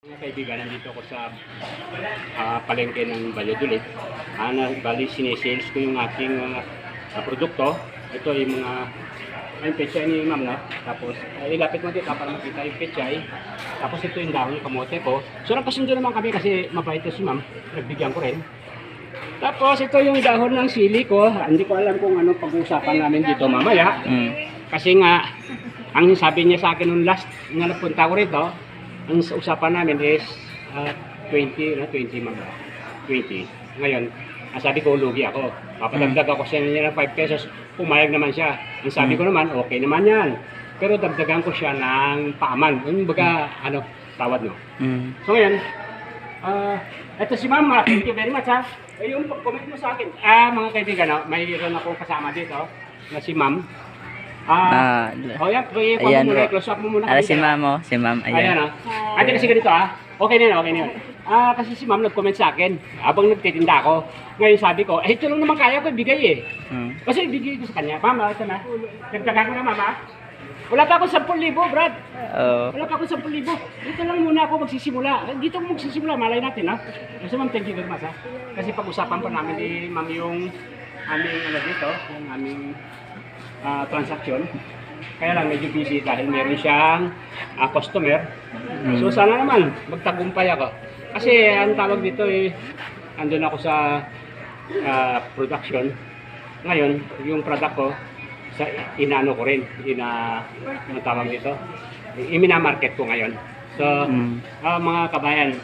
Mga kaibigan, nandito ako sa palengke ng Valladolid. Bali, sinesales ko yung aking produkto. Ito yung mga pechay ni ma'am, no? Tapos, ilapit mo dito para makita yung pechay. Tapos ito yung dahon yung kamote ko. So, nagpasundo naman kami kasi mabait si ma'am. Nagbigyan ko rin. Tapos, ito yung dahon ng sili ko. Hindi ko alam kung ano pag-uusapan namin dito mamaya. Kasi nga, ang sabi niya sa akin nung last na napunta ko rito, ang usapan namin is 20 ma'am. 20. Ngayon, ang sabi ko, lugi ako. Papadagdag ako sa niya ng 5 pesos. Pumayag naman siya. Ang sabi ko naman, okay naman yan. Pero dagdagan ko siya ng paaman. Yung baga, tawad no. So ngayon, ito si ma'am, thank you very much ha. Yung comment mo sa akin, mga kaibigan, mayroon akong kasama dito, na si ma'am. Ayan po. Close up mo muna. Si ma'am, si ma'am. Ayan. Kasi ganito Okay na yun. Kasi si ma'am nag-comment sa akin, habang nagtitinda ako. Ngayon sabi ko, ito lang naman kaya ko ibigay Kasi ibigay ko sa kanya. Mama, ito na. Nagdagan ko na mama. Wala pa ako 10,000, Brad. Wala pa ako 10,000. Dito lang muna ako magsisimula. Dito ako magsisimula, malay natin Kasi ma'am, thank you very much Kasi pag-usapan pa namin ni ma'am yung aming dito, yung aming transaction. Kaya lang medyo busy dahil meron siyang customer. So sana naman magtagumpay ako. Kasi ang tawag dito andun ako sa production. Ngayon, yung product ko sa inaano ko rin, ang tawag dito, iminamarket ko ngayon. So mga kabayan,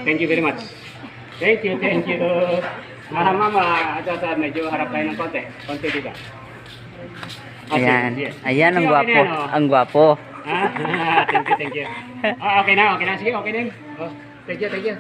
thank you very much. Thank you. Mama, medyo harap tayo ng konti dito. Ayan ang gwapo. Ang gwapo. Thank you. Okay na. Sige, okay na. Thank you.